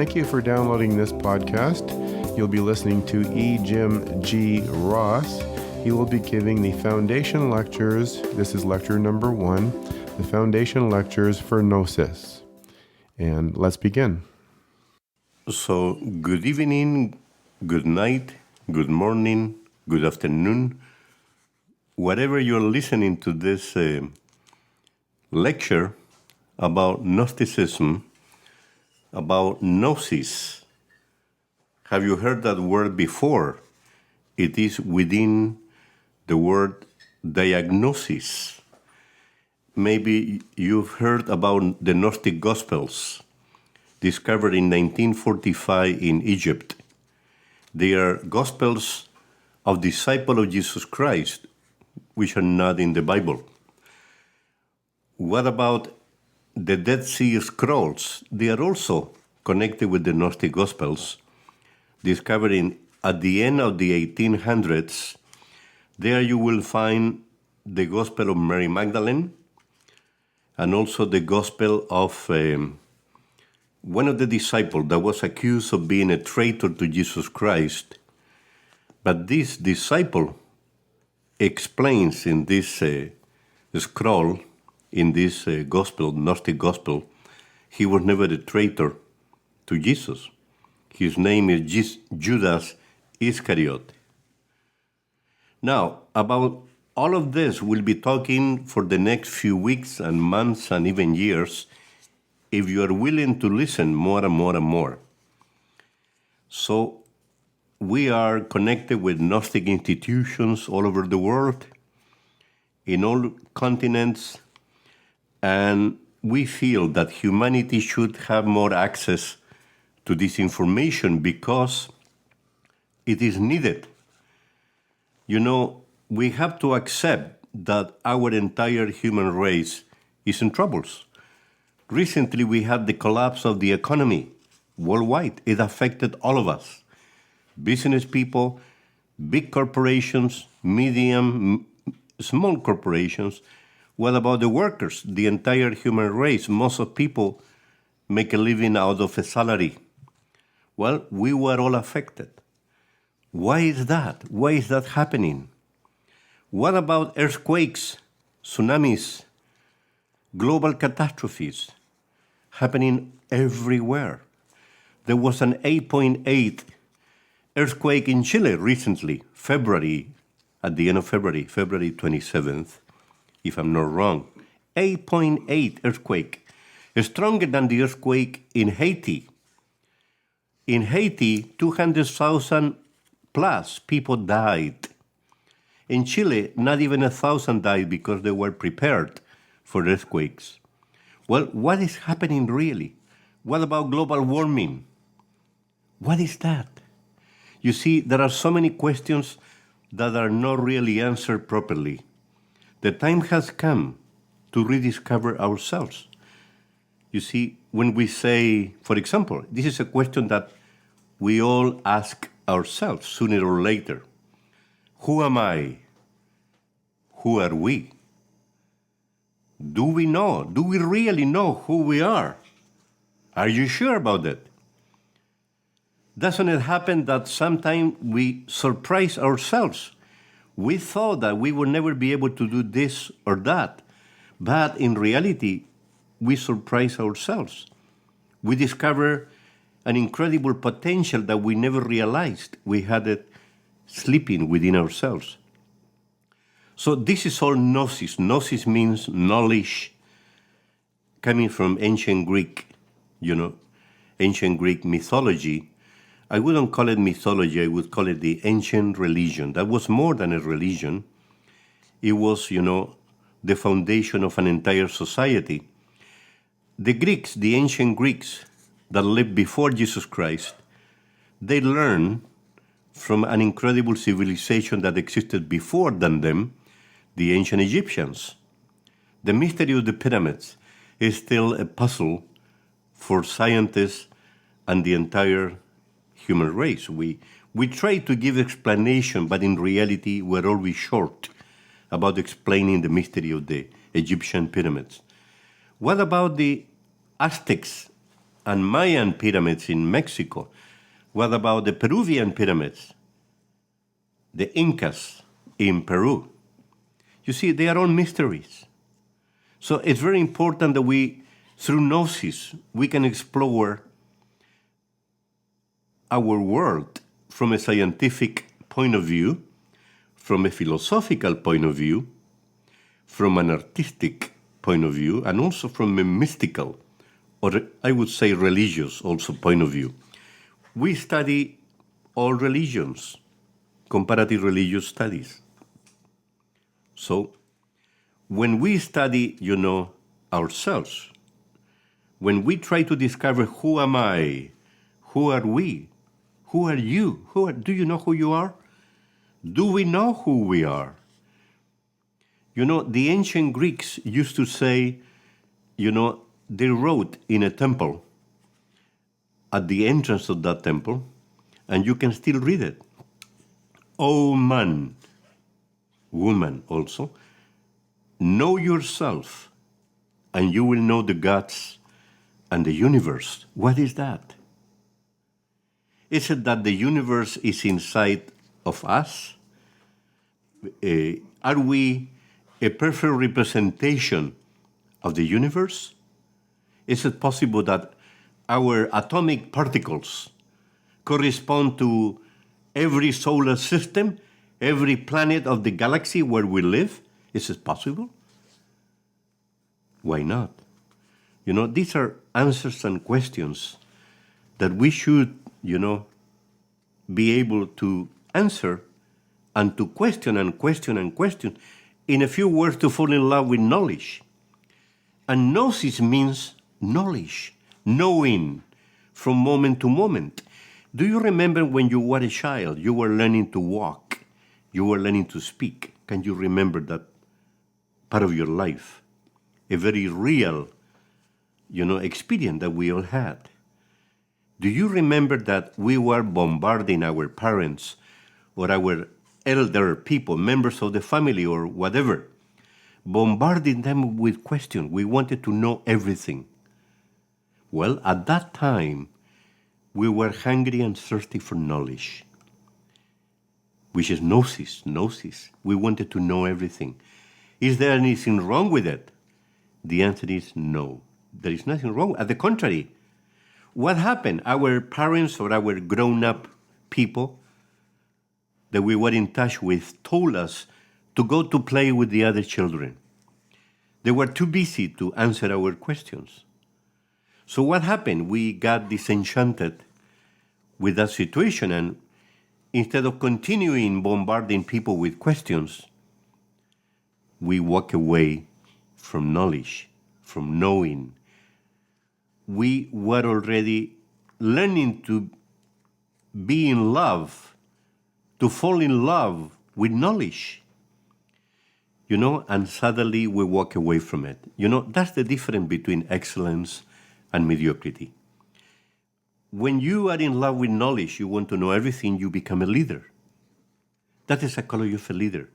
thank you for downloading this podcast. You'll be listening to E. Jim G. Ross. He will be giving the foundation lectures. This is lecture number 1, the foundation lectures for Gnosis. And let's begin. So, good evening, good night, good morning, good afternoon. Whatever you're listening to this lecture about Gnosticism, about Gnosis, have you heard that word before? It is within the word diagnosis. Maybe you've heard about the Gnostic Gospels, discovered in 1945 in Egypt. They are Gospels of disciples of Jesus Christ, which are not in the Bible. What about the Dead Sea Scrolls? They are also connected with the Gnostic Gospels, discovered at the end of the 1800s. There you will find the Gospel of Mary Magdalene and also the Gospel of one of the disciples that was accused of being a traitor to Jesus Christ. But this disciple explains in this scroll, in this gospel, Gnostic Gospel, he was never a traitor to Jesus. His name is Judas Iscariot. Now, about all of this, we'll be talking for the next few weeks and months and even years, if you are willing to listen more and more and more. So, we are connected with Gnostic institutions all over the world, in all continents, and we feel that humanity should have more access to this information because it is needed. You know, we have to accept that our entire human race is in troubles. Recently, we had the collapse of the economy worldwide. It affected all of us. Business people, big corporations, medium, small corporations. What about the workers? The entire human race. Most of people make a living out of a salary. Well, we were all affected. Why is that? Why is that happening? What about earthquakes, tsunamis, global catastrophes happening everywhere? There was an 8.8 earthquake in Chile recently, at the end of February 27th, if I'm not wrong. 8.8 earthquake, stronger than the earthquake in Haiti. In Haiti, 200,000 plus people died. In Chile, not even 1,000 died because they were prepared for earthquakes. Well, what is happening really? What about global warming? What is that? You see, there are so many questions that are not really answered properly. The time has come to rediscover ourselves. You see, when we say, for example, this is a question that we all ask ourselves sooner or later. Who am I? Who are we? Do we know? Do we really know who we are? Are you sure about that? Doesn't it happen that sometimes we surprise ourselves? We thought that we would never be able to do this or that, but in reality, we surprise ourselves. We discover an incredible potential that we never realized we had it sleeping within ourselves. So this is all Gnosis. Gnosis means knowledge, coming from ancient Greek, ancient Greek mythology. I wouldn't call it mythology, I would call it the ancient religion. That was more than a religion. It was, the foundation of an entire society. The Greeks, the ancient Greeks that lived before Jesus Christ, they learned from an incredible civilization that existed before than them, the ancient Egyptians. The mystery of the pyramids is still a puzzle for scientists and the entire human race. We try to give explanation, but in reality, we're always short about explaining the mystery of the Egyptian pyramids. What about the Aztecs and Mayan pyramids in Mexico? What about the Peruvian pyramids? The Incas in Peru? You see, they are all mysteries. So it's very important that we, through Gnosis, we can explore our world from a scientific point of view, from a philosophical point of view, from an artistic point of view, and also from a mystical, or I would say religious also point of view. We study all religions, comparative religious studies. So when we study, ourselves, when we try to discover who am I, who are we, who are you, do you know who you are? Do we know who we are? The ancient Greeks used to say, they wrote in a temple, at the entrance of that temple, and you can still read it. O man, woman also, know yourself, and you will know the gods and the universe. What is that? Is it that the universe is inside of us? Are we a perfect representation of the universe? Is it possible that our atomic particles correspond to every solar system, every planet of the galaxy where we live? Is it possible? Why not? These are answers and questions that we should, be able to answer and to question and question and question. In a few words, to fall in love with knowledge. And Gnosis means knowledge, knowing from moment to moment. Do you remember when you were a child, you were learning to walk, you were learning to speak? Can you remember that part of your life? A very real, experience that we all had. Do you remember that we were bombarding our parents or our elder people, members of the family or whatever, bombarding them with questions? We wanted to know everything. Well, at that time, we were hungry and thirsty for knowledge, which is Gnosis. We wanted to know everything. Is there anything wrong with it? The answer is no. There is nothing wrong. At the contrary, what happened? Our parents or our grown-up people that we were in touch with told us to go to play with the other children. They were too busy to answer our questions. So what happened? We got disenchanted with that situation, and instead of continuing bombarding people with questions, we walk away from knowledge, from knowing. We were already learning to be in love, to fall in love with knowledge, and suddenly we walk away from it. That's the difference between excellence and mediocrity. When you are in love with knowledge, you want to know everything, you become a leader. That is the psychology of a leader.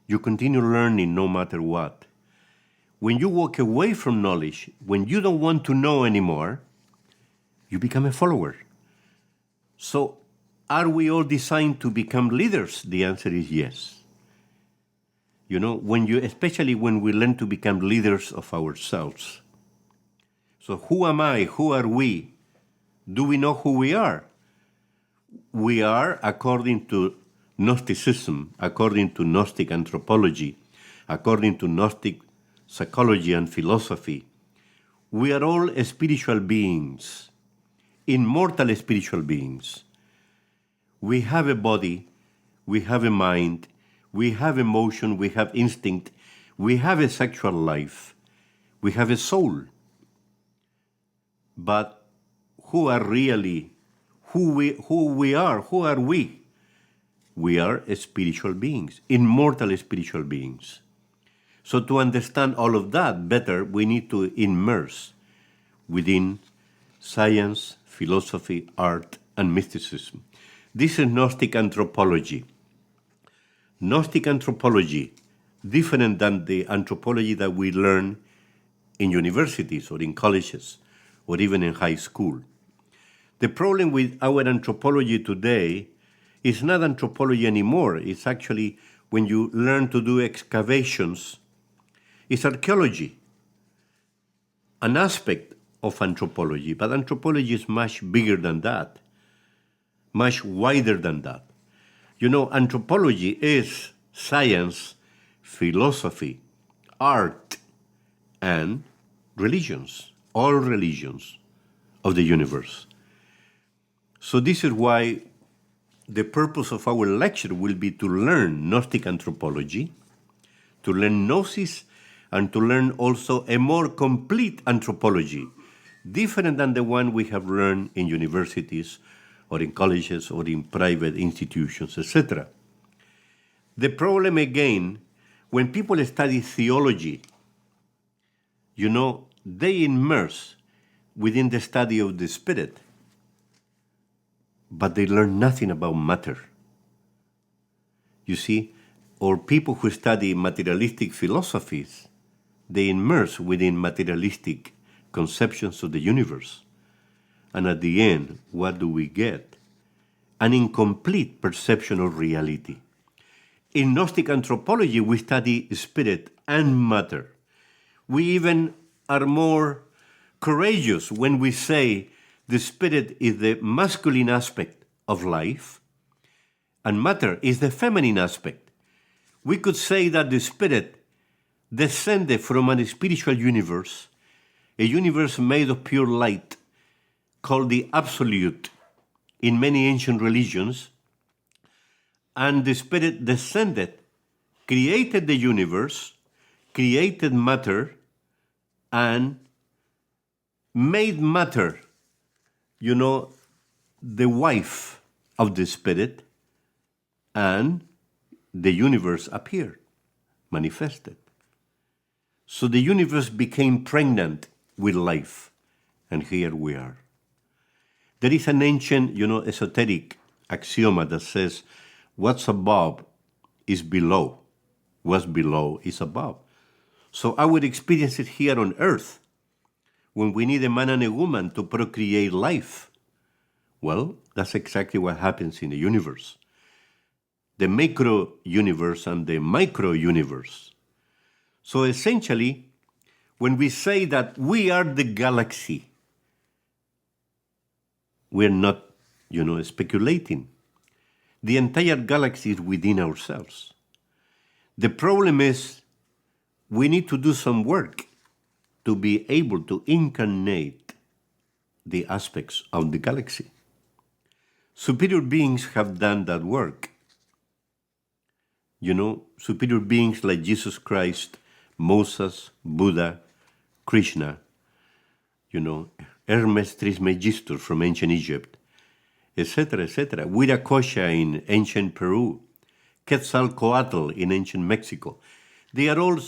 You continue learning no matter what. When you walk away from knowledge, when you don't want to know anymore, you become a follower. So, are we all designed to become leaders? The answer is yes. Especially when we learn to become leaders of ourselves. So who am I? Who are we? Do we know who we are? We are, according to Gnosticism, according to Gnostic anthropology, according to Gnostic psychology and philosophy, we are all spiritual beings, immortal spiritual beings. We have a body, we have a mind, we have emotion, we have instinct, we have a sexual life, we have a soul. But who are really, who we are, who are we? We are spiritual beings, immortal spiritual beings. So to understand all of that better, we need to immerse within science, philosophy, art, and mysticism. This is Gnostic anthropology. Gnostic anthropology, different than the anthropology that we learn in universities or in colleges or even in high school. The problem with our anthropology today is not anthropology anymore. It's actually, when you learn to do excavations, it's archaeology, an aspect of anthropology. But anthropology is much bigger than that, much wider than that. You know, anthropology is science, philosophy, art, and religions, all religions of the universe. So this is why the purpose of our lecture will be to learn Gnostic anthropology, to learn Gnosis, and to learn also a more complete anthropology, different than the one we have learned in universities or in colleges or in private institutions, etc. The problem again, when people study theology, you know, they immerse within the study of the Spirit, but they learn nothing about matter. You see, or people who study materialistic philosophies, they immerse within materialistic conceptions of the universe. And at the end, what do we get? An incomplete perception of reality. In Gnostic anthropology, we study spirit and matter. We even are more courageous when we say the spirit is the masculine aspect of life and matter is the feminine aspect. We could say that the spirit descended from a spiritual universe, a universe made of pure light, called the Absolute in many ancient religions, and the Spirit descended, created the universe, created matter, and made matter, you know, the wife of the Spirit, and the universe appeared, manifested. So the universe became pregnant with life, and here we are. There is an ancient, esoteric axioma that says, what's above is below. What's below is above. So our experience is here on earth, when we need a man and a woman to procreate life. Well, that's exactly what happens in the universe. The macro-universe and the micro-universe. So essentially, when we say that we are the galaxy, we're not, speculating. The entire galaxy is within ourselves. The problem is we need to do some work to be able to incarnate the aspects of the galaxy. Superior beings have done that work. Superior beings like Jesus Christ, Moses, Buddha, Krishna, Hermes Trismegistus from ancient Egypt, etc., etc. Huiracocha in ancient Peru, Quetzalcoatl in ancient Mexico. They are all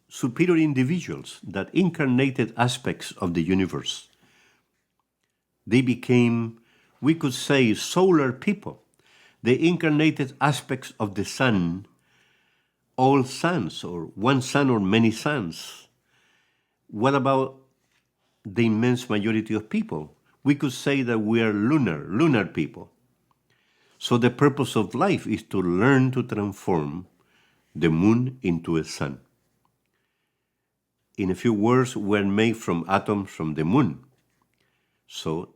superior individuals that incarnated aspects of the universe. They became, we could say, solar people. They incarnated aspects of the sun, all suns, or one sun or many suns. What about the immense majority of people? We could say that we are lunar people. So the purpose of life is to learn to transform the moon into a sun. In a few words, we're made from atoms from the moon. So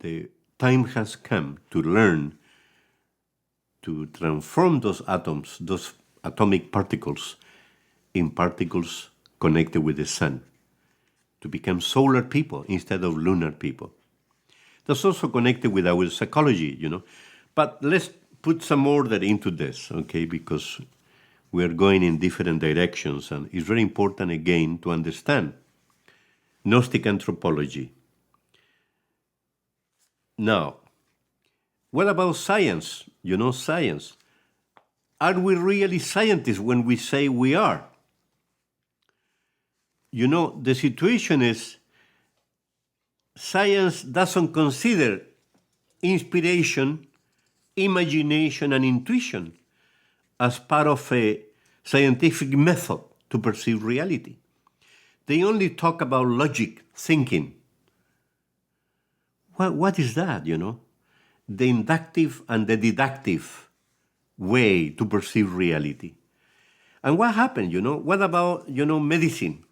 the time has come to learn to transform those atoms, those atomic particles, in particles connected with the sun, to become solar people instead of lunar people. That's also connected with our psychology, But let's put some order into this, okay, because we are going in different directions, and it's very important, again, to understand Gnostic anthropology. Now, what about science? Science. Are we really scientists when we say we are? The situation is science doesn't consider inspiration, imagination, and intuition as part of a scientific method to perceive reality. They only talk about logic, thinking. What is that, The inductive and the deductive way to perceive reality. And what happened, What about, medicine?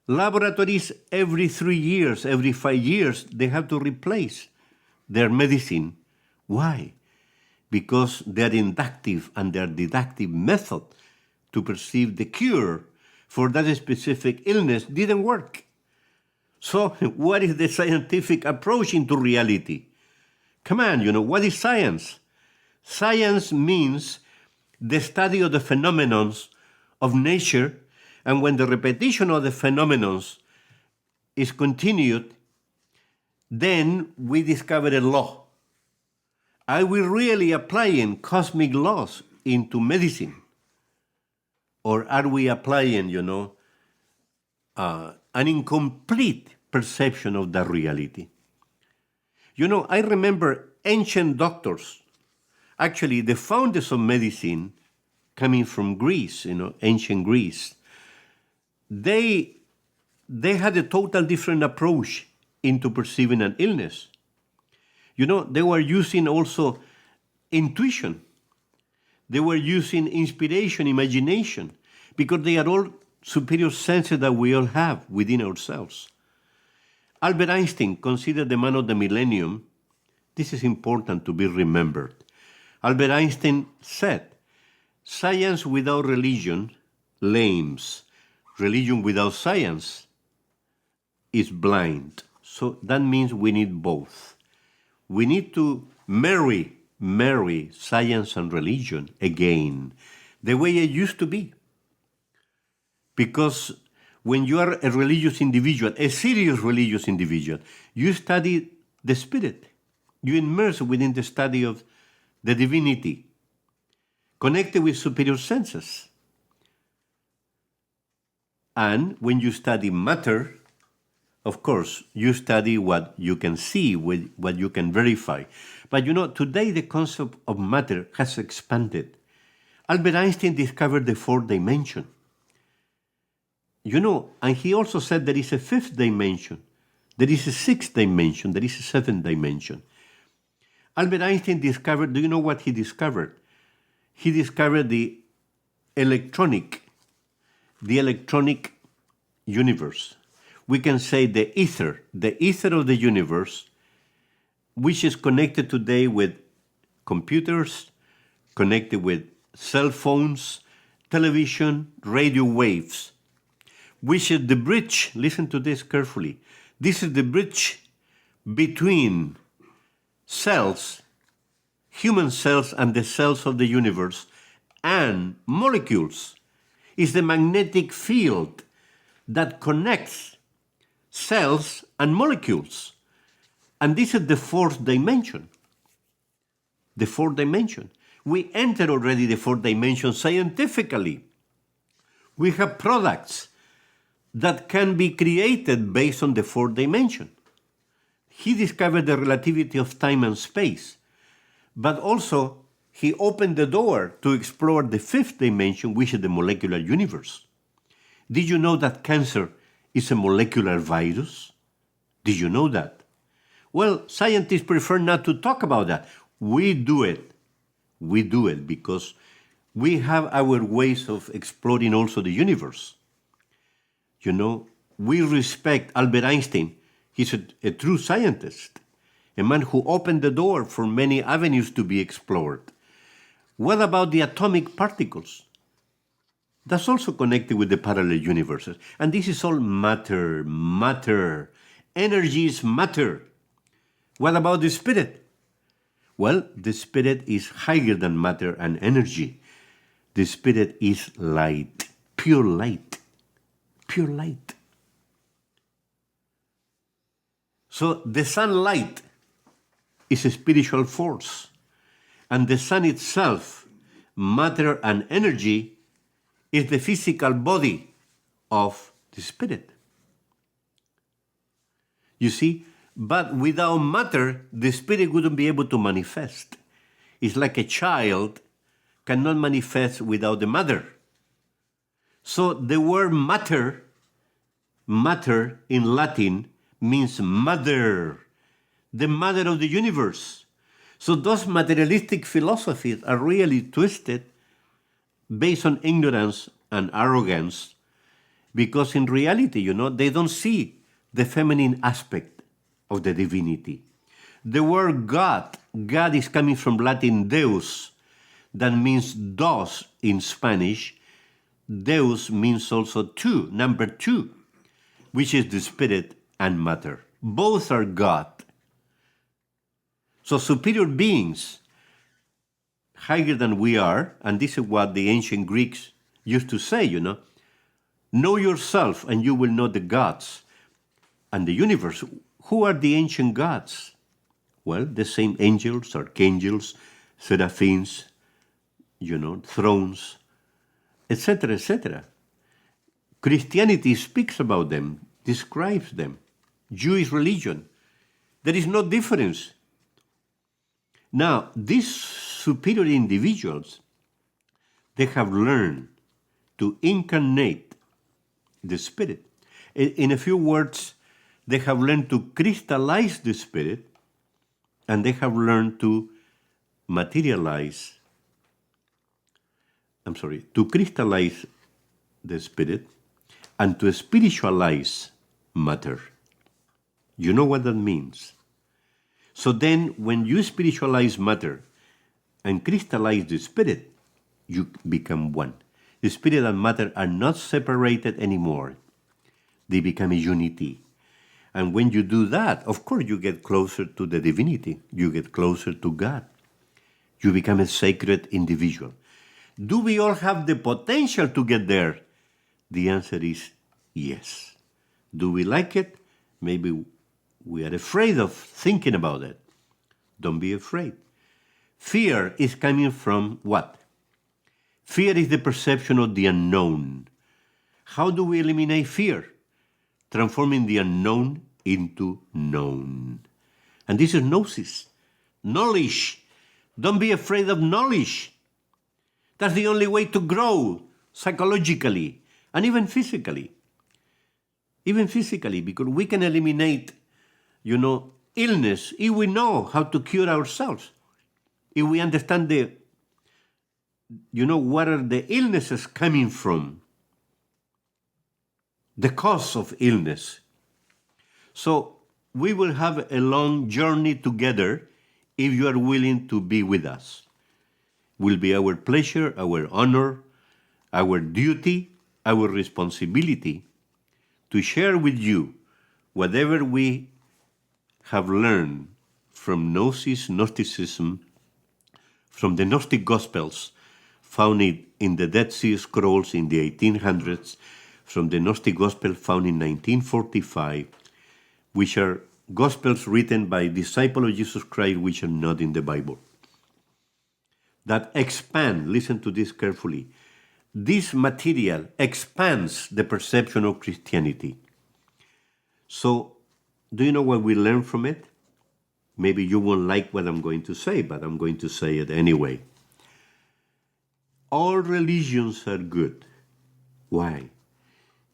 Laboratories every 3 years, every 5 years, they have to replace their medicine. Why? Because their inductive and their deductive method to perceive the cure for that specific illness didn't work. So what is the scientific approach into reality? Come on, what is science? Science means the study of the phenomena of nature, and when the repetition of the phenomena is continued, then we discover a law. Are we really applying cosmic laws into medicine? Or are we applying, an incomplete perception of the reality? I remember ancient doctors, actually the founders of medicine coming from Greece, ancient Greece. They had a total different approach into perceiving an illness. They were using also intuition. They were using inspiration, imagination, because they are all superior senses that we all have within ourselves. Albert Einstein, considered the man of the millennium, this is important to be remembered. Albert Einstein said, "Science without religion lames. Religion without science is blind." So that means we need both. We need to marry science and religion again, the way it used to be. Because when you are a religious individual, a serious religious individual, you study the spirit. You immerse within the study of the divinity, connected with superior senses. And when you study matter, of course, you study what you can see, what you can verify. But today the concept of matter has expanded. Albert Einstein discovered the fourth dimension. And he also said there is a fifth dimension, there is a sixth dimension, there is a seventh dimension. Albert Einstein discovered, do you know what he discovered? He discovered the electronic universe. We can say the ether of the universe, which is connected today with computers, connected with cell phones, television, radio waves, which is the bridge, listen to this carefully, this is the bridge between cells, human cells and the cells of the universe, and molecules. Is the magnetic field that connects cells and molecules. And this is the fourth dimension. The fourth dimension. We enter already the fourth dimension scientifically. We have products that can be created based on the fourth dimension. He discovered the relativity of time and space, but also he opened the door to explore the fifth dimension, which is the molecular universe. Did you know that cancer is a molecular virus? Did you know that? Well, scientists prefer not to talk about that. We do it. We do it because we have our ways of exploring also the universe. We respect Albert Einstein. He's a true scientist, a man who opened the door for many avenues to be explored. What about the atomic particles? That's also connected with the parallel universes. And this is all matter. Energy is matter. What about the spirit? Well, the spirit is higher than matter and energy. The spirit is light, pure light, pure light. So the sunlight is a spiritual force. And the sun itself, matter and energy, is the physical body of the spirit. You see, but without matter, the spirit wouldn't be able to manifest. It's like a child cannot manifest without the mother. So the word matter in Latin means mother. the mother of the universe. So those materialistic philosophies are really twisted based on ignorance and arrogance, because in reality, they don't see the feminine aspect of the divinity. The word God is coming from Latin Deus, that means dos in Spanish. Deus means also two, number two, which is the spirit and matter. Both are God. So superior beings, higher than we are, and this is what the ancient Greeks used to say, know yourself and you will know the gods and the universe. Who are the ancient gods? Well, the same angels, archangels, seraphims, thrones, etc., etc. Christianity speaks about them, describes them. Jewish religion, there is no difference. Now, these superior individuals, they have learned to incarnate the spirit. In a few words, they have learned to crystallize the spirit, and they have learned to to crystallize the spirit and to spiritualize matter. You know what that means? So then, when you spiritualize matter and crystallize the spirit, you become one. The spirit and matter are not separated anymore. They become a unity. And when you do that, of course, you get closer to the divinity. You get closer to God. You become a sacred individual. Do we all have the potential to get there? The answer is yes. Do we like it? Maybe we are afraid of thinking about it. Don't be afraid. Fear is coming from what? Fear is the perception of the unknown. How do we eliminate fear? Transforming the unknown into known. And this is Gnosis. Knowledge. Don't be afraid of knowledge. That's the only way to grow psychologically and even physically. Even physically, because we can eliminate, illness if we know how to cure ourselves. If we understand what are the illnesses coming from, the cause of illness. So we will have a long journey together if you are willing to be with us. It will be our pleasure, our honor, our duty, our responsibility to share with you whatever we have learned from Gnosis, Gnosticism, from the Gnostic Gospels found in the Dead Sea Scrolls in the 1800s, from the Gnostic Gospel found in 1945, which are Gospels written by disciples of Jesus Christ, which are not in the Bible. That expand, listen to this carefully, this material expands the perception of Christianity. So, do you know what we learn from it? Maybe you won't like what I'm going to say, but I'm going to say it anyway. All religions are good. Why?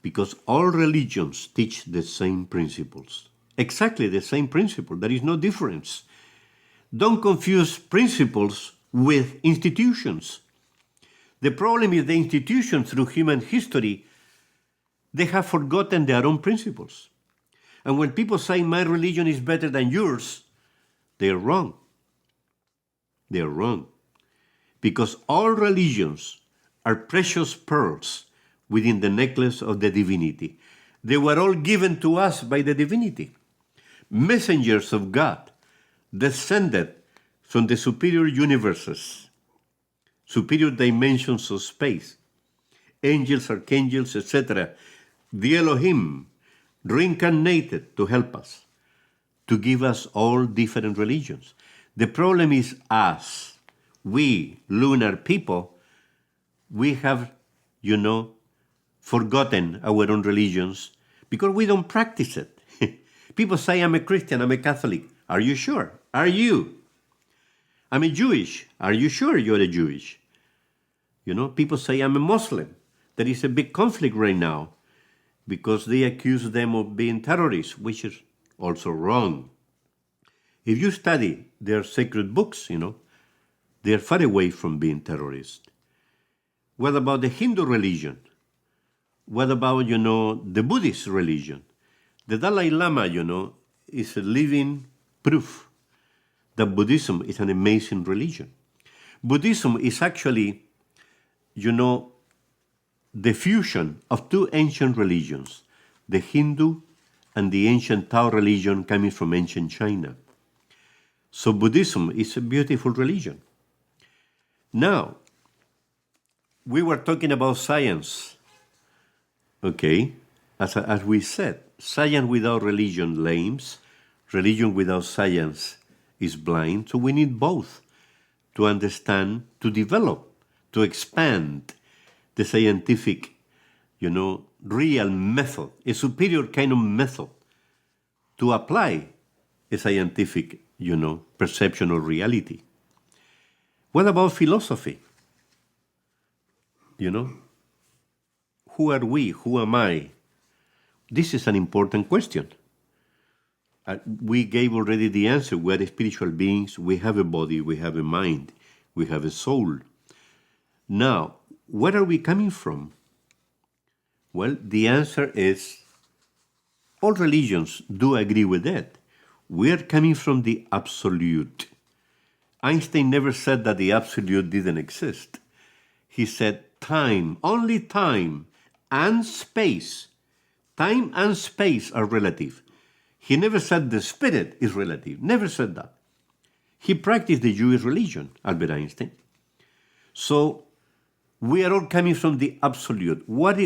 Because all religions teach the same principles. Exactly the same principle. There is no difference. Don't confuse principles with institutions. The problem is the institutions through human history, they have forgotten their own principles. And when people say my religion is better than yours, they are wrong. They are wrong. Because all religions are precious pearls within the necklace of the divinity. They were all given to us by the divinity. Messengers of God, descended from the superior universes, superior dimensions of space, angels, archangels, etc. The Elohim reincarnated to help us, to give us all different religions. The problem is us. We, lunar people, we have, forgotten our own religions because we don't practice it. People say, I'm a Christian, I'm a Catholic. Are you sure? Are you? I'm a Jewish. Are you sure you're a Jewish? People say, I'm a Muslim. There is a big conflict right now because they accuse them of being terrorists, which is also wrong. If you study their sacred books, they're far away from being terrorists. What about the Hindu religion? What about, the Buddhist religion? The Dalai Lama, is a living proof that Buddhism is an amazing religion. Buddhism is actually, the fusion of two ancient religions, the Hindu and the ancient Tao religion coming from ancient China. So Buddhism is a beautiful religion. Now, we were talking about science. Okay, as we said, science without religion lames, religion without science is blind. So we need both to understand, to develop, to expand the scientific, real method, a superior kind of method to apply a scientific, perception of reality. What about philosophy? Who are we? Who am I? This is an important question. We gave already the answer. We are spiritual beings. We have a body. We have a mind. We have a soul. Now, where are we coming from? Well, the answer is all religions do agree with that. We are coming from the absolute. Einstein never said that the absolute didn't exist. He said time, only time and space. Time and space are relative. He never said the spirit is relative. Never said that. He practiced the Jewish religion, Albert Einstein. So we are all coming from the absolute. What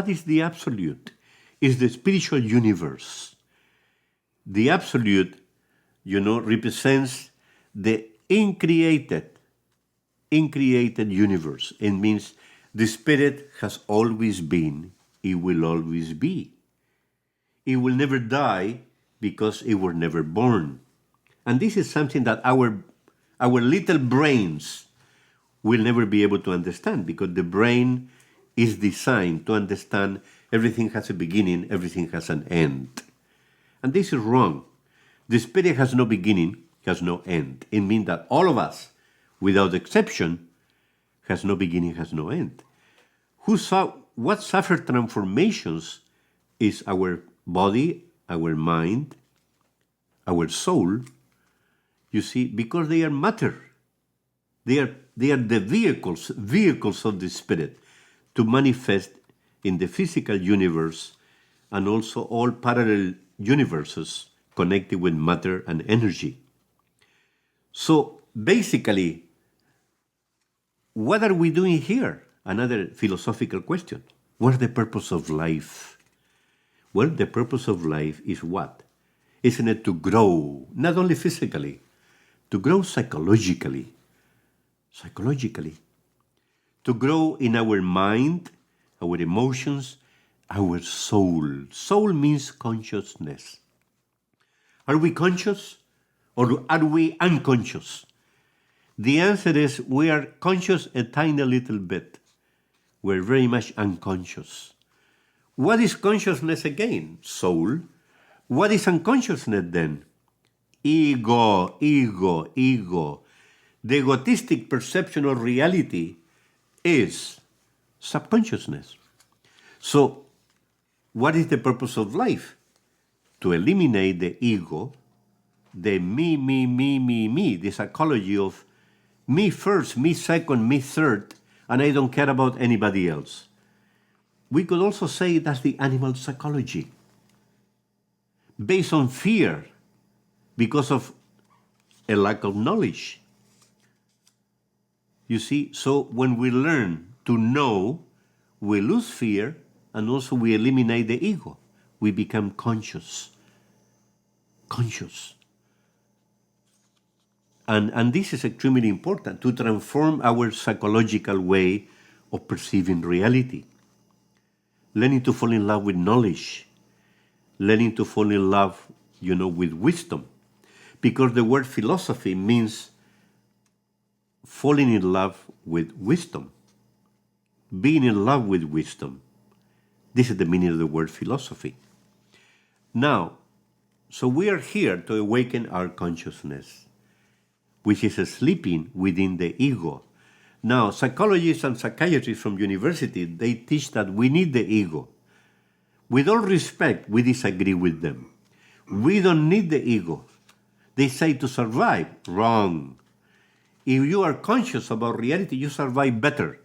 is the absolute? It's the spiritual universe. The absolute, represents the uncreated universe. It means the spirit has always been, it will always be. It will never die because it was never born. And this is something that our little brains will never be able to understand, because the brain is designed to understand everything has a beginning, everything has an end. And this is wrong. The spirit has no beginning, has no end. It means that all of us, without exception, has no beginning, has no end. What suffered transformations is our body, our mind, our soul, you see, because they are matter. They are the vehicles of the spirit to manifest in the physical universe and also all parallel universes connected with matter and energy. So basically, what are we doing here? Another philosophical question. What's the purpose of life? Well, the purpose of life is what? Isn't it to grow, not only physically, to grow psychologically, to grow in our mind, our emotions, our soul. Soul means consciousness. Are we conscious or are we unconscious? The answer is we are conscious a tiny little bit. We're very much unconscious. What is consciousness again? Soul. What is unconsciousness then? Ego. The egotistic perception of reality is subconsciousness. So, what is the purpose of life? To eliminate the ego, the me, the psychology of me first, me second, me third, and I don't care about anybody else. We could also say that's the animal psychology, based on fear, because of a lack of knowledge. You see, so when we learn to know, we lose fear, and also we eliminate the ego. We become conscious. And this is extremely important to transform our psychological way of perceiving reality. Learning to fall in love with knowledge. Learning to fall in love, with wisdom. Because the word philosophy means falling in love with wisdom. Being in love with wisdom. This is the meaning of the word philosophy. Now, So we are here to awaken our consciousness, which is sleeping within the ego. Now, psychologists and psychiatrists from university, they teach that we need the ego. With all respect, we disagree with them. We don't need the ego. They say to survive. Wrong. If you are conscious about reality, you survive better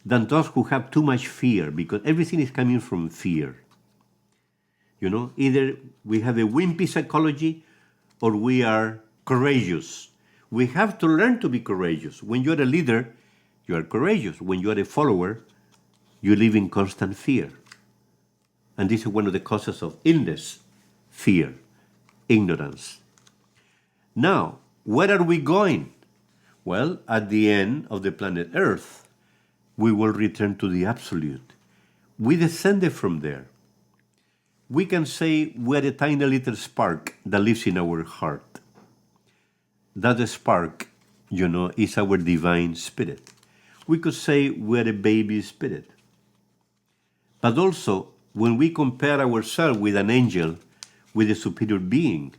than those who have too much fear, because everything is coming from fear. Either we have a wimpy psychology or we are courageous. We have to learn to be courageous. When you're a leader, you are courageous. When you are a follower, you live in constant fear. And this is one of the causes of illness, fear, ignorance. Now, where are we going? Well, at the end of the planet Earth, we will return to the absolute. We descended from there. We can say we're a tiny little spark that lives in our heart. That spark, is our divine spirit. We could say we're a baby spirit. But also, when we compare ourselves with an angel, with a superior being,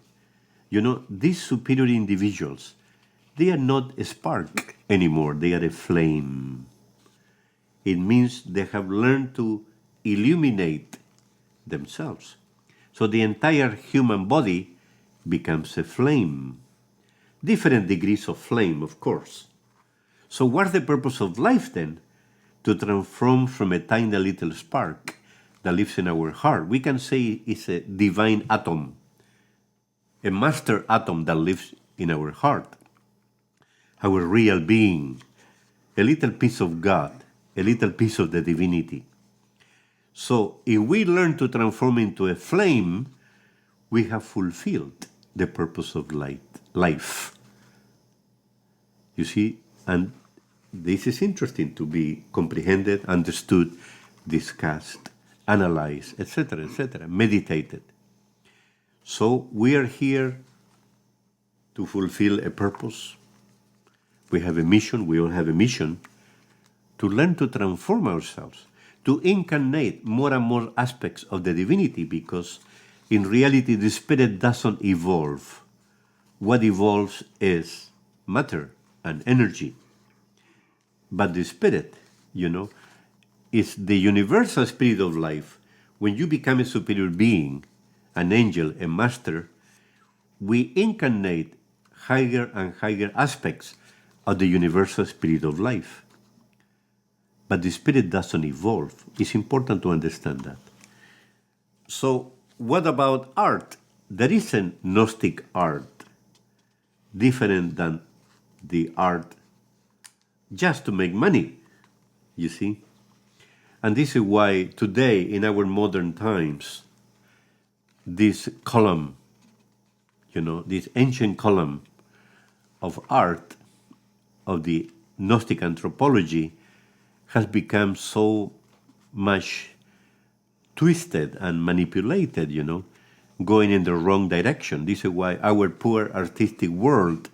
these superior individuals, they are not a spark anymore, they are a flame. It means they have learned to illuminate themselves. So the entire human body becomes a flame. Different degrees of flame, of course. So what's the purpose of life then? To transform from a tiny little spark that lives in our heart. We can say it's a divine atom, a master atom that lives in our heart, our real being, a little piece of God, a little piece of the divinity. So if we learn to transform into a flame, we have fulfilled the purpose of life. You see, and this is interesting to be comprehended, understood, discussed, analyzed, etc., meditated. So we are here to fulfill a purpose. We have a mission, we all have a mission, to learn to transform ourselves, to incarnate more and more aspects of the divinity, because in reality the spirit doesn't evolve. What evolves is matter and energy. But the spirit, is the universal spirit of life. When you become a superior being, an angel, a master, we incarnate higher and higher aspects of the universal spirit of life. But the spirit doesn't evolve. It's important to understand that. So what about art? There is a Gnostic art, different than the art just to make money, you see. And this is why today, in our modern times, this column, this ancient column of art, of the Gnostic anthropology, has become so much twisted and manipulated, going in the wrong direction. This is why our poor artistic world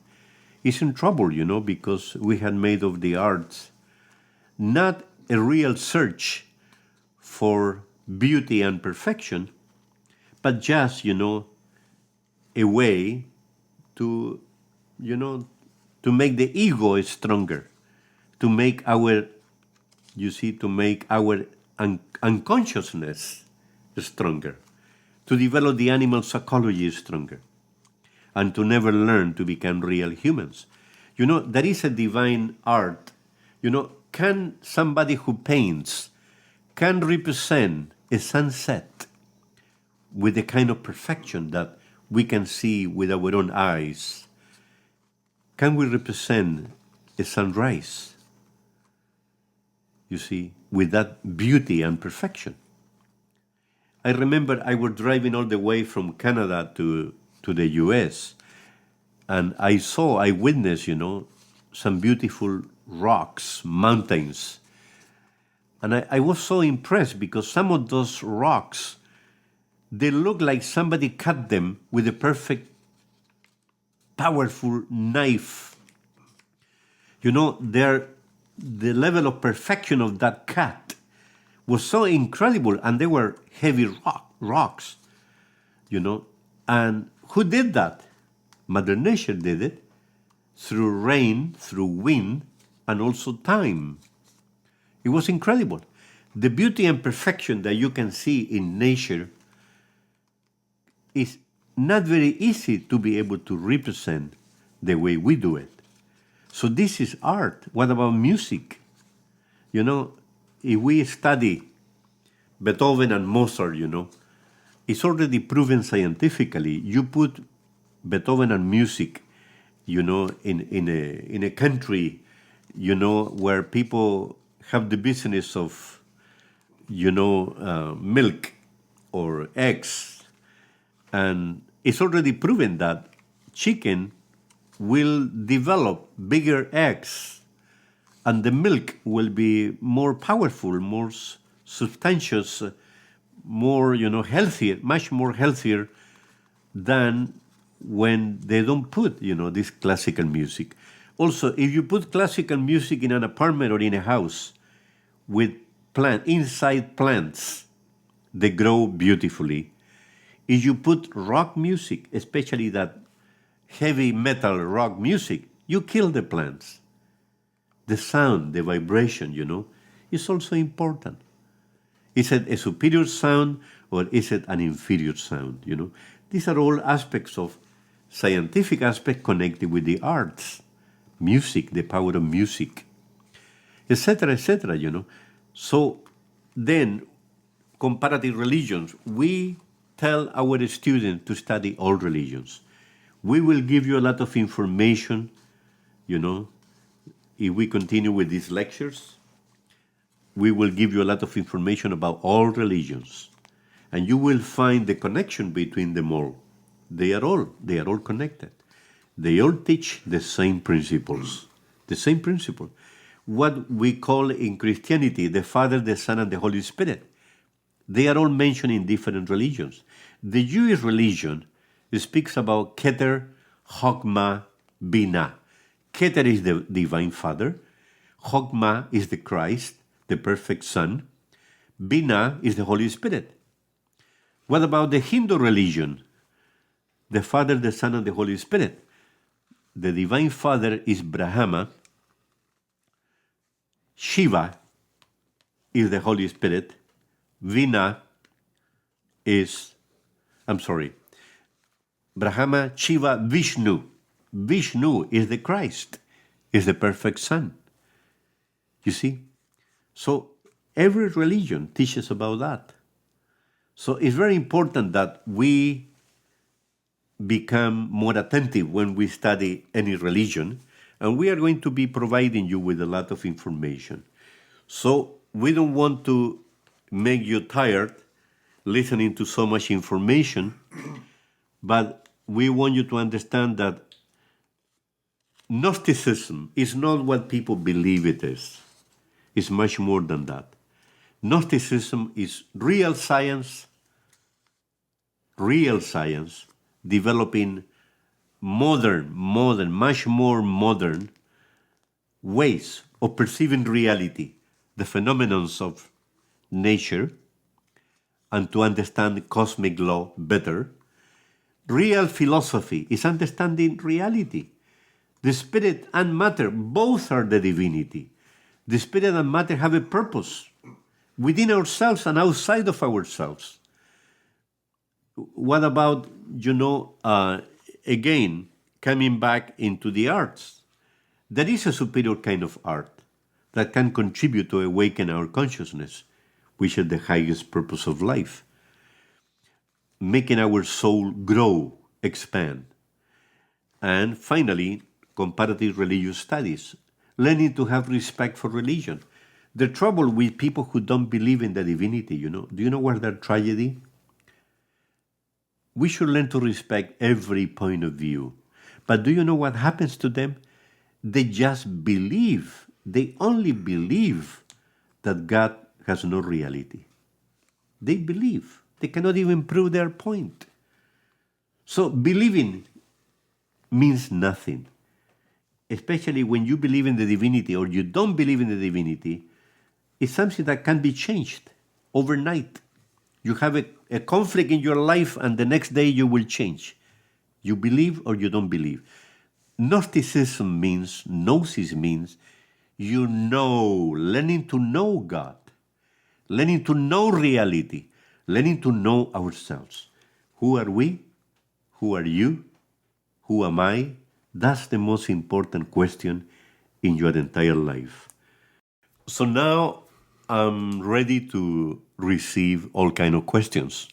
is in trouble, because we had made of the arts not a real search for beauty and perfection, but just, a way to, to make the ego stronger, to make our, unconsciousness stronger, to develop the animal psychology stronger, and to never learn to become real humans. There is a divine art. Can somebody who paints can represent a sunset with the kind of perfection that we can see with our own eyes? Can we represent a sunrise, with that beauty and perfection? I remember I was driving all the way from Canada to the US, and I witnessed, some beautiful rocks, mountains. And I was so impressed because some of those rocks, they look like somebody cut them with a perfect, powerful knife. The level of perfection of that cut was so incredible, and they were heavy rocks, And who did that? Mother Nature did it through rain, through wind, and also time. It was incredible. The beauty and perfection that you can see in nature is not very easy to be able to represent the way we do it. So this is art. What about music? You know, if we study Beethoven and Mozart, it's already proven scientifically. You put Beethoven and music, in a country, where people have the business of, milk or eggs, and it's already proven that chicken will develop bigger eggs, and the milk will be more powerful, more substantious, more, healthier, much more healthier than when they don't put, this classical music. Also, if you put classical music in an apartment or in a house with inside plants, they grow beautifully. If you put rock music, especially that heavy metal rock music, you kill the plants. The sound, the vibration, is also important. Is it a superior sound or is it an inferior sound? These are all aspects of scientific aspect connected with the arts, music, the power of music, etc., etc. So then, comparative religions, we tell our students to study all religions. We will give you a lot of information, if we continue with these lectures. We will give you a lot of information about all religions, and you will find the connection between them all. They are all connected. They all teach the same principles, the same principle. What we call in Christianity the Father, the Son, and the Holy Spirit. They are all mentioned in different religions. The Jewish religion speaks about Keter, Chokmah, Binah. Keter is the Divine Father. Chokmah is the Christ, the perfect Son. Binah is the Holy Spirit. What about the Hindu religion? The Father, the Son, and the Holy Spirit. The Divine Father is Brahma. Shiva is the Holy Spirit. Brahma, Shiva, Vishnu. Vishnu is the Christ, is the perfect Son. You see? So every religion teaches about that. So it's very important that we become more attentive when we study any religion, and we are going to be providing you with a lot of information. So we don't want to make you tired listening to so much information, but we want you to understand that Gnosticism is not what people believe it is. It's much more than that. Gnosticism is real science developing modern, much more modern ways of perceiving reality, the phenomena of nature, and to understand cosmic law better. Real philosophy is understanding reality. The spirit and matter, both are the divinity. The spirit and matter have a purpose within ourselves and outside of ourselves. What about, again, coming back into the arts? There is a superior kind of art that can contribute to awaken our consciousness, which is the highest purpose of life, making our soul grow, expand. And finally, comparative religious studies, learning to have respect for religion. The trouble with people who don't believe in the divinity, do you know what's their tragedy? We should learn to respect every point of view. But do you know what happens to them? They just believe. They only believe that God has no reality. They believe. They cannot even prove their point. So believing means nothing. Especially when you believe in the divinity or you don't believe in the divinity, it's something that can be changed overnight. You have a conflict in your life, and the next day you will change. You believe or you don't believe. Gnosticism means, Gnosis means, learning to know God, learning to know reality, learning to know ourselves. Who are we? Who are you? Who am I? That's the most important question in your entire life. So now I'm ready to receive all kind of questions.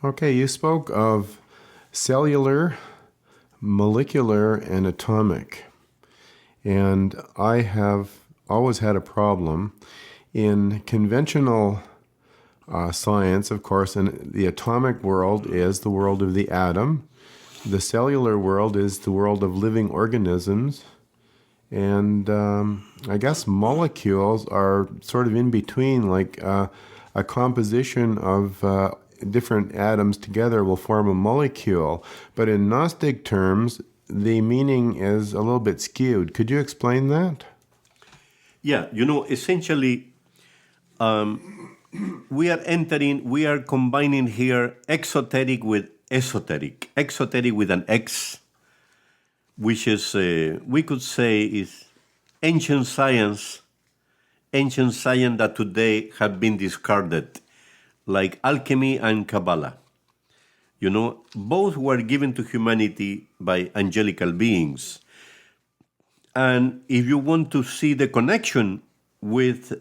Okay, you spoke of cellular, molecular, and atomic. And I have always had a problem in conventional science, of course, and the atomic world is the world of the atom. The cellular world is the world of living organisms. And I guess molecules are sort of in between, like a composition of different atoms together will form a molecule. But in Gnostic terms, the meaning is a little bit skewed. Could you explain that? Yeah, essentially, we are combining here exoteric with esoteric. Exoteric with an X, which is, we could say, is ancient science that today have been discarded, like alchemy and Kabbalah. Both were given to humanity by angelical beings. And if you want to see the connection with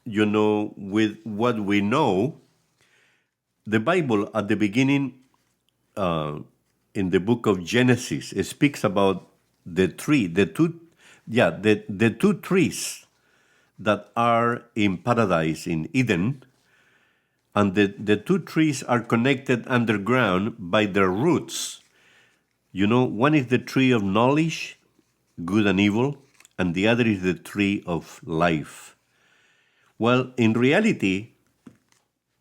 what we know, the Bible at the beginning, in the book of Genesis, it speaks about the two trees that are in paradise in Eden, and the two trees are connected underground by their roots. One is the tree of knowledge, good and evil, and the other is the tree of life. Well, in reality,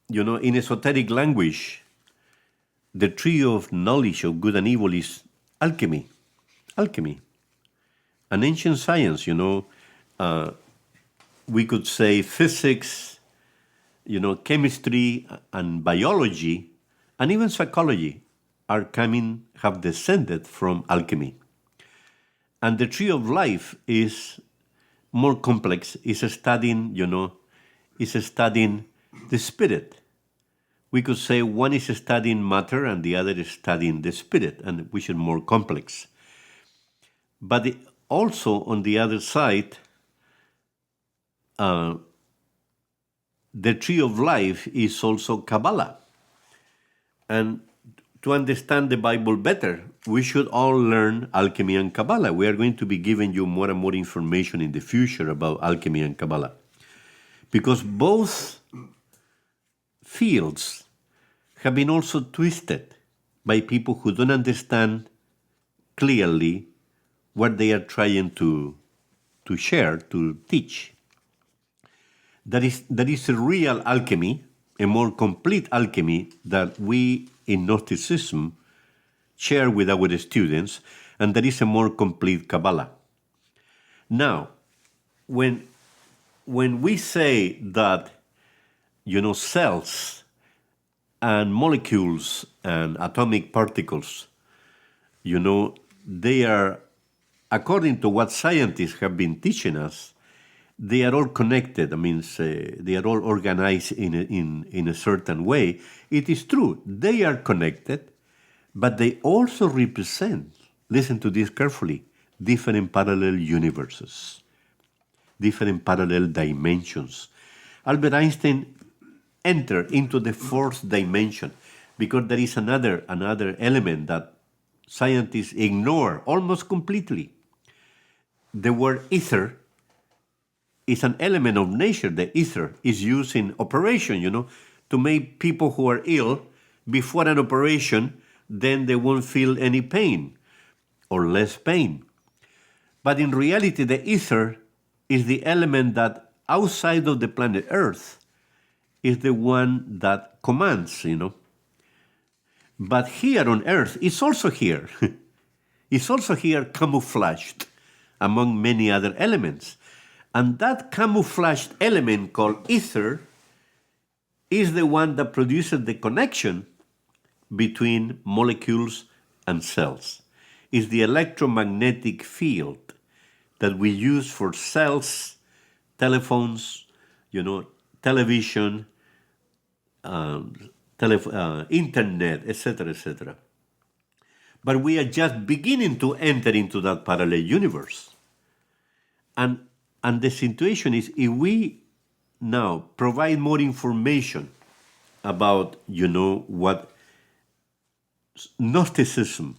in esoteric language, the tree of knowledge of good and evil is alchemy. Alchemy. An ancient science, we could say physics, chemistry and biology, and even psychology have descended from alchemy. And the tree of life is more complex, is studying the spirit. We could say one is studying matter and the other is studying the spirit, and which is more complex. But also on the other side, the tree of life is also Kabbalah. And to understand the Bible better, we should all learn alchemy and Kabbalah. We are going to be giving you more and more information in the future about alchemy and Kabbalah. Because both fields have been also twisted by people who don't understand clearly what they are trying to share, to teach. That is a real alchemy, a more complete alchemy that we in Gnosticism share with our students, and that is a more complete Kabbalah. Now, when we say that, cells and molecules and atomic particles, they are, according to what scientists have been teaching us, they are all connected. They are all organized in a certain way. It is true, they are connected, but they also represent, listen to this carefully, different parallel universes, different parallel dimensions. Albert Einstein entered into the fourth dimension because there is another element that scientists ignore almost completely. The word ether is an element of nature. The ether is used in operation, to make people who are ill before an operation, then they won't feel any pain or less pain. But in reality, the ether is the element that outside of the planet Earth is the one that commands, But here on Earth, it's also here. It's also here camouflaged among many other elements. And that camouflaged element called ether is the one that produces the connection between molecules and cells. It's the electromagnetic field that we use for cells, telephones, television, internet, etc., etc. But we are just beginning to enter into that parallel universe. And the situation is, if we now provide more information about, what Gnosticism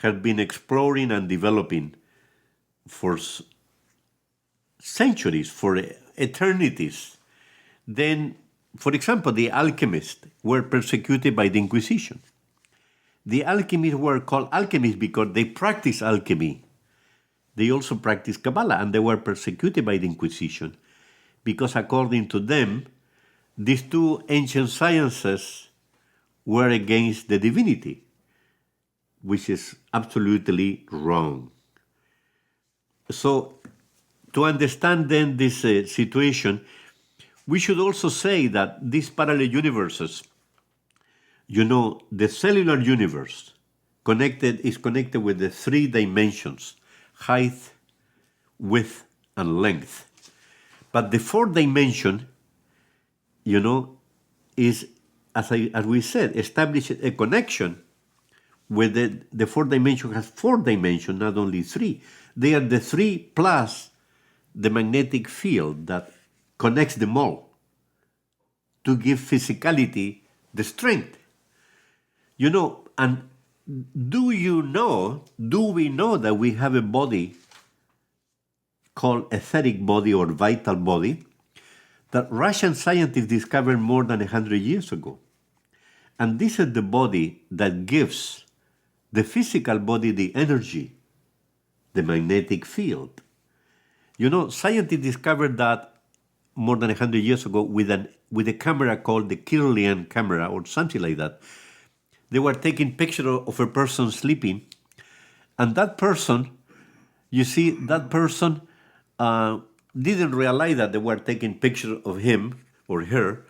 has been exploring and developing for centuries, for eternities, then, for example, the alchemists were persecuted by the Inquisition. The alchemists were called alchemists because they practiced alchemy. They also practiced Kabbalah, and they were persecuted by the Inquisition because, according to them, these two ancient sciences were against the divinity, which is absolutely wrong. So, to understand then this situation, we should also say that these parallel universes, the cellular universe is connected with the three dimensions: height, width, and length. But the fourth dimension, is, as we said, established a connection with the fourth dimension. Has four dimensions, not only three. They are the three plus the magnetic field that connects them all to give physicality the strength. And do we know that we have a body called etheric body or vital body that Russian scientists discovered more than 100 years ago? And this is the body that gives the physical body the energy, the magnetic field. Scientists discovered that more than 100 years ago with a camera called the Kirlian camera or something like that. They were taking pictures of a person sleeping, and that person, didn't realize that they were taking pictures of him or her,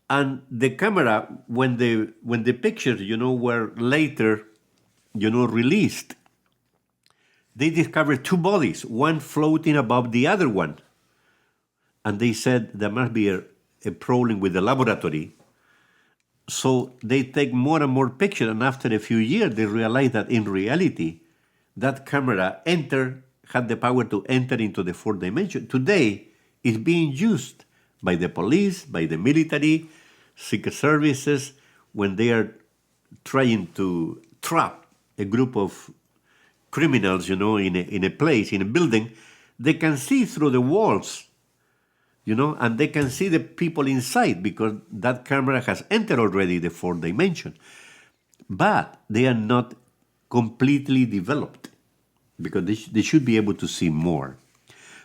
and the camera, when the pictures, were later, released, they discovered two bodies, one floating above the other one. And they said there must be a problem with the laboratory. So they take more and more pictures, and after a few years, they realize that in reality, that camera had the power to enter into the fourth dimension. Today, it's being used by the police, by the military, secret services, when they are trying to trap a group of criminals, in a place, in a building. They can see through the walls, and they can see the people inside because that camera has entered already the fourth dimension. But they are not completely developed because they should be able to see more.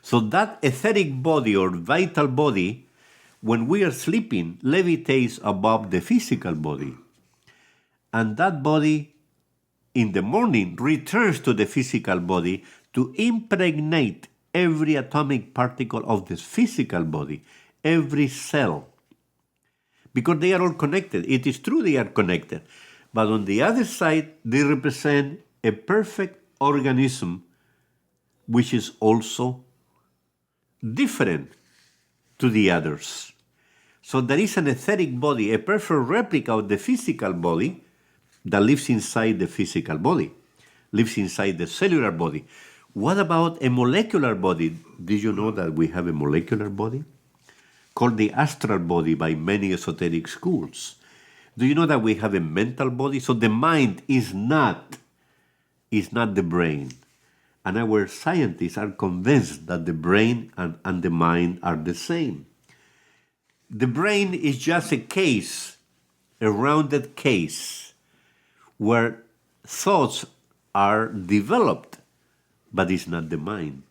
So that etheric body or vital body, when we are sleeping, levitates above the physical body. And that body, in the morning, returns to the physical body to impregnate every atomic particle of this physical body, every cell. Because they are all connected. It is true they are connected. But on the other side, they represent a perfect organism which is also different to the others. So there is an etheric body, a perfect replica of the physical body that lives inside the physical body, lives inside the cellular body. What about a molecular body? Did you know that we have a molecular body? Called the astral body by many esoteric schools. Do you know that we have a mental body? So the mind is not the brain. And our scientists are convinced that the brain and the mind are the same. The brain is just a case, a rounded case, where thoughts are developed, but it's not the mind.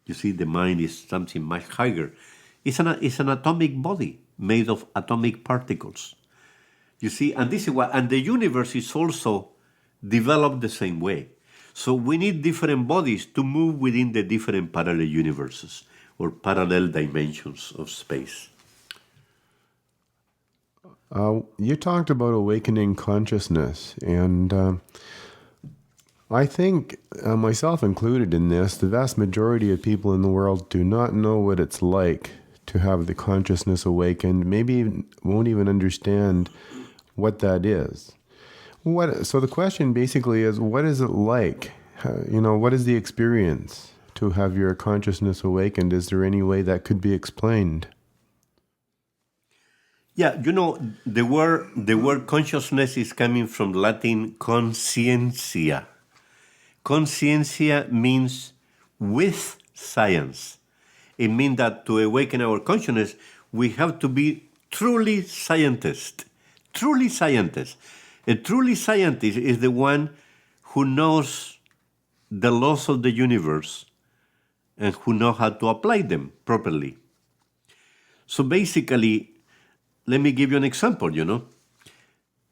You see, the mind is something much higher. It's an atomic body made of atomic particles. You see, and this is what, and the universe is also developed the same way. So we need different bodies to move within the different parallel universes or parallel dimensions of space. You talked about awakening consciousness, and I think, myself included in this, the vast majority of people in the world do not know what it's like to have the consciousness awakened, won't even understand what that is. So the question basically is, what is it like? What is the experience to have your consciousness awakened? Is there any way that could be explained? Yeah, the word consciousness is coming from Latin conscientia. Conscientia means with science. It means that to awaken our consciousness, we have to be truly scientist. Truly scientist. A truly scientist is the one who knows the laws of the universe and who knows how to apply them properly. So basically, let me give you an example,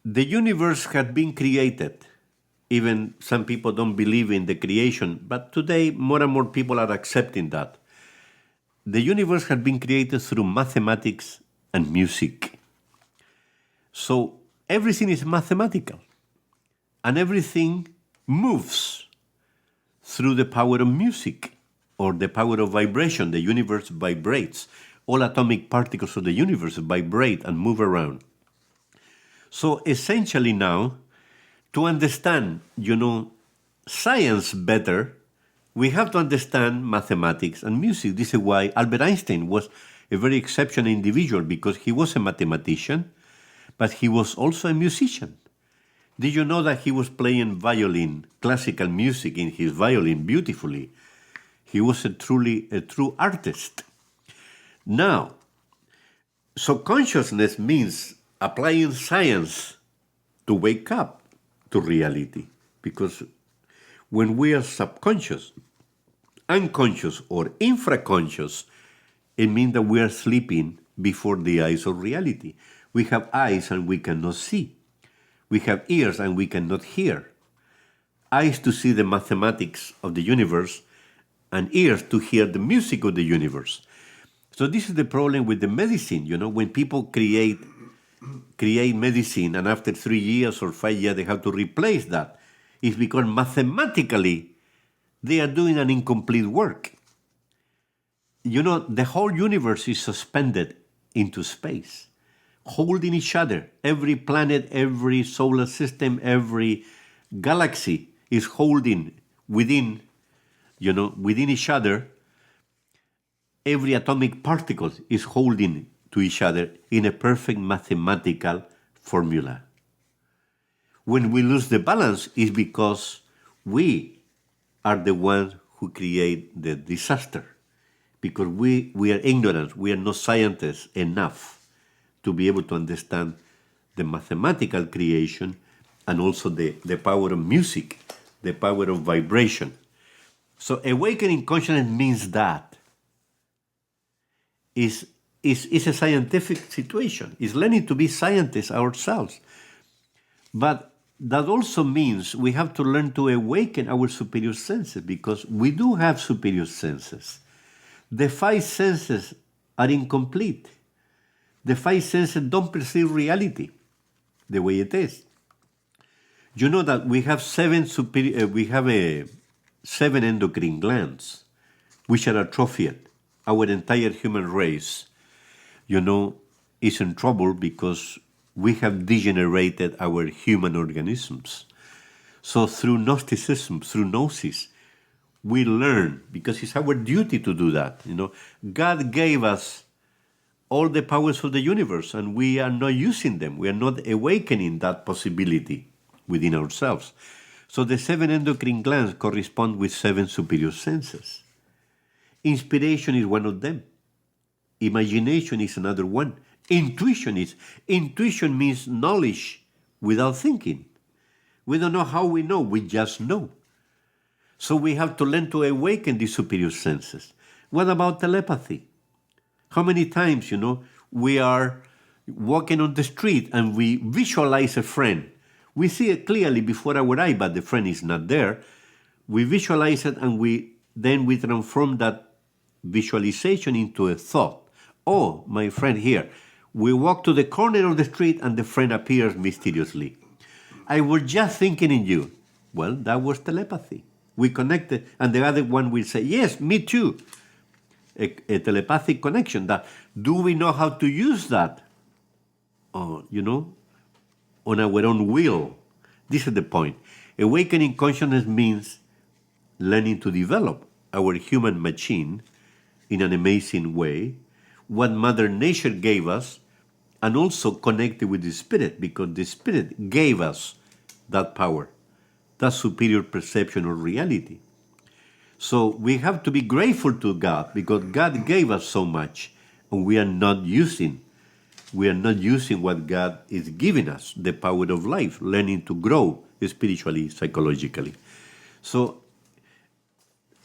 The universe had been created. Even some people don't believe in the creation, but today more and more people are accepting that. The universe had been created through mathematics and music. So everything is mathematical, and everything moves through the power of music or the power of vibration. The universe vibrates. All atomic particles of the universe vibrate and move around. So essentially now, to understand, science better, we have to understand mathematics and music. This is why Albert Einstein was a very exceptional individual, because he was a mathematician, but he was also a musician. Did you know that he was playing violin, classical music in his violin beautifully? He was a true artist. Now, so consciousness means applying science to wake up to reality, because when we are subconscious, unconscious, or infraconscious, it means that we are sleeping before the eyes of reality. We have eyes and we cannot see. We have ears and we cannot hear. Eyes to see the mathematics of the universe, and ears to hear the music of the universe. So this is the problem with the medicine. When people create medicine, and after 3 years or 5 years they have to replace that, it's because mathematically they are doing an incomplete work. The whole universe is suspended into space, holding each other. Every planet, every solar system, every galaxy is holding within each other. Every atomic particle is holding to each other in a perfect mathematical formula. When we lose the balance, it's because we are the ones who create the disaster. Because we are ignorant, we are not scientists enough to be able to understand the mathematical creation and also the power of music, the power of vibration. So awakening consciousness means that. It's a scientific situation. It's learning to be scientists ourselves. But that also means we have to learn to awaken our superior senses, because we do have superior senses. The 5 senses are incomplete. The 5 senses don't perceive reality the way it is. You know that we have 7 endocrine glands, which are atrophied. Our entire human race, is in trouble because we have degenerated our human organisms. So through Gnosticism, through Gnosis, we learn, because it's our duty to do that. God gave us all the powers of the universe, and we are not using them. We are not awakening that possibility within ourselves. So the 7 endocrine glands correspond with 7 superior senses. Inspiration is one of them. Imagination is another one. Intuition means knowledge without thinking. We don't know how we know, we just know. So we have to learn to awaken these superior senses. What about telepathy? How many times, we are walking on the street and we visualize a friend. We see it clearly before our eye, but the friend is not there. We visualize it, and then we transform that visualization into a thought. Oh, my friend here. We walk to the corner of the street and the friend appears mysteriously. I was just thinking in you. Well, that was telepathy. We connected, and the other one will say, yes, me too. A telepathic connection. That, do we know how to use that? On our own will. This is the point. Awakening consciousness means learning to develop our human machine in an amazing way, what Mother Nature gave us, and also connected with the Spirit, because the Spirit gave us that power, that superior perception of reality. So we have to be grateful to God, because God gave us so much, and we are not using what God is giving us, the power of life, learning to grow spiritually, psychologically. So,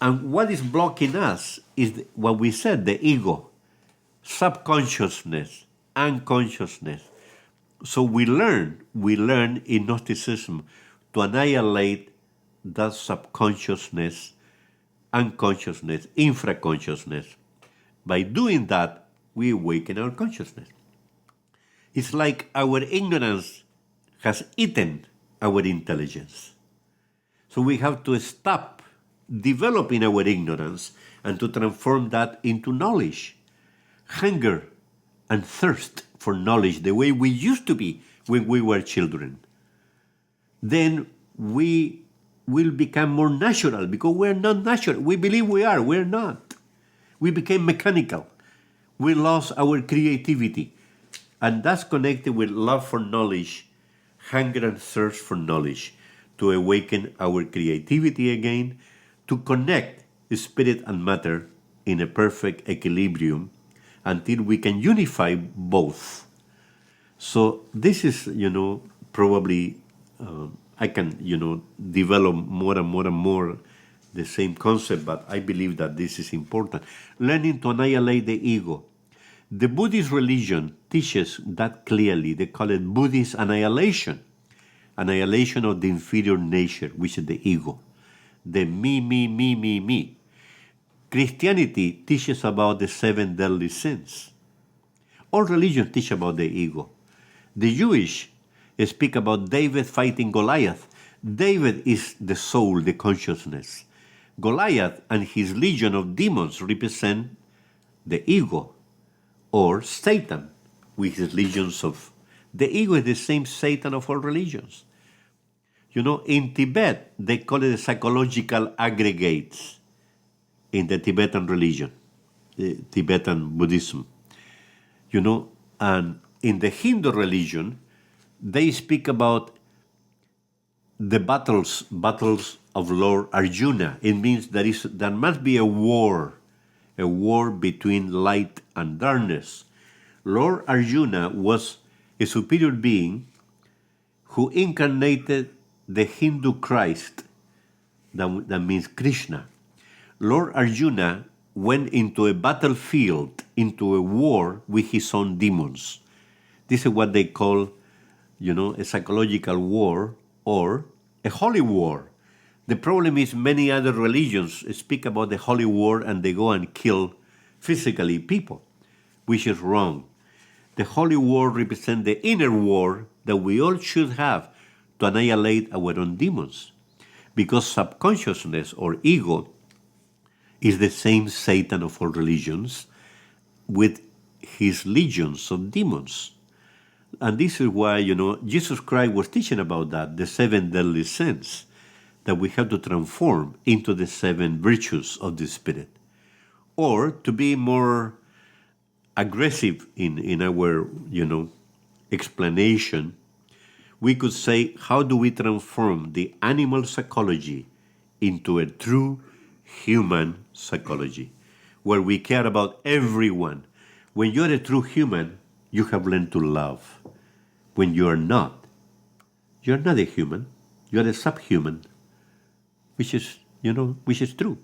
and what is blocking us is what we said, the ego, subconsciousness, unconsciousness. So we learn in Gnosticism to annihilate that subconsciousness, unconsciousness, infraconsciousness. By doing that, we awaken our consciousness. It's like our ignorance has eaten our intelligence. So we have to stop developing our ignorance and to transform that into knowledge, hunger and thirst for knowledge, the way we used to be when we were children. Then we will become more natural, because we're not natural. We believe we are, we're not. We became mechanical. We lost our creativity. And that's connected with love for knowledge, hunger and thirst for knowledge, to awaken our creativity again, to connect spirit and matter in a perfect equilibrium until we can unify both. So this is, probably I can, develop more and more and more the same concept, but I believe that this is important. Learning to annihilate the ego. The Buddhist religion teaches that clearly. They call it Buddhist annihilation. Annihilation of the inferior nature, which is the ego. The me. Christianity teaches about the 7 deadly sins. All religions teach about the ego. The Jewish speak about David fighting Goliath. David is the soul, the consciousness. Goliath and his legion of demons represent the ego, or Satan with his legions of... The ego is the same Satan of all religions. In Tibet, they call it the psychological aggregates in the Tibetan religion, the Tibetan Buddhism. And in the Hindu religion, they speak about the battles of Lord Arjuna. It means there must be a war between light and darkness. Lord Arjuna was a superior being who incarnated the Hindu Christ, that means Krishna. Lord Arjuna went into a battlefield, into a war with his own demons. This is what they call, a psychological war or a holy war. The problem is many other religions speak about the holy war and they go and kill physically people, which is wrong. The holy war represents the inner war that we all should have to annihilate our own demons. Because subconsciousness or ego is the same Satan of all religions with his legions of demons. And this is why, Jesus Christ was teaching about that, the 7 deadly sins, that we have to transform into the 7 virtues of the Spirit. Or to be more aggressive in our, explanation, we could say, how do we transform the animal psychology into a true human psychology, where we care about everyone? When you're a true human, you have learned to love. When you're not a human, you're a subhuman, which is true.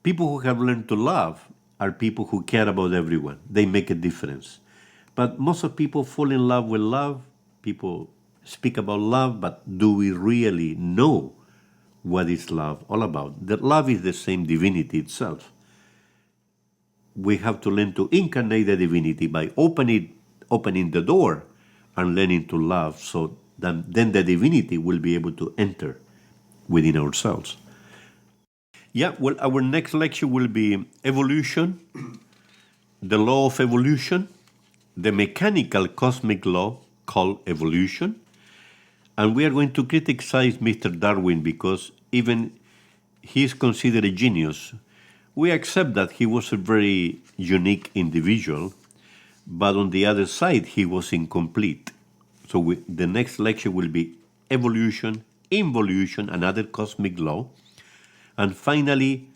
People who have learned to love are people who care about everyone. They make a difference. But most of people fall in love with love. People speak about love, but do we really know what is love all about? That love is the same divinity itself. We have to learn to incarnate the divinity by opening opening the door and learning to love, so then the divinity will be able to enter within ourselves. Yeah, well, our next lecture will be evolution, the law of evolution, the mechanical cosmic law called evolution, and we are going to criticize Mr. Darwin because even he is considered a genius. We accept that he was a very unique individual, but on the other side, he was incomplete. So the next lecture will be evolution, involution, another cosmic law, and finally,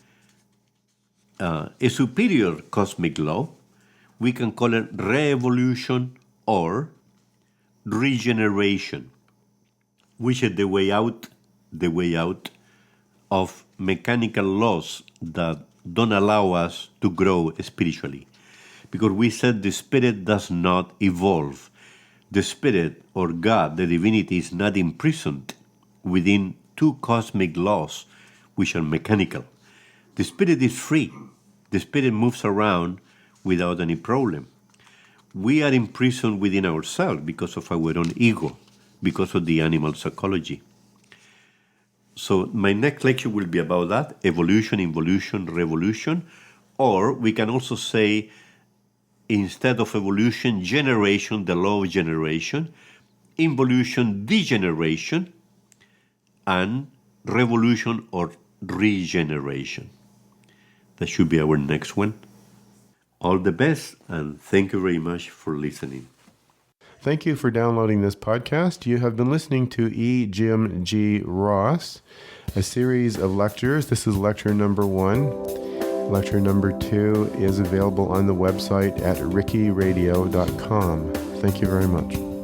a superior cosmic law. We can call it re-evolution or regeneration, which is the way out of mechanical laws that don't allow us to grow spiritually. Because we said the spirit does not evolve. The spirit or God, the divinity, is not imprisoned within two cosmic laws which are mechanical. The spirit is free. The spirit moves around without any problem. We are imprisoned within ourselves because of our own ego, because of the animal psychology. So my next lecture will be about that, evolution, involution, revolution, or we can also say, instead of evolution, generation, the law of generation, involution, degeneration, and revolution or regeneration. That should be our next one. All the best, and thank you very much for listening. Thank you for downloading this podcast. You have been listening to E. Jim G. Ross, a series of lectures. This is lecture number 1. Lecture number 2 is available on the website at rickyradio.com. Thank you very much.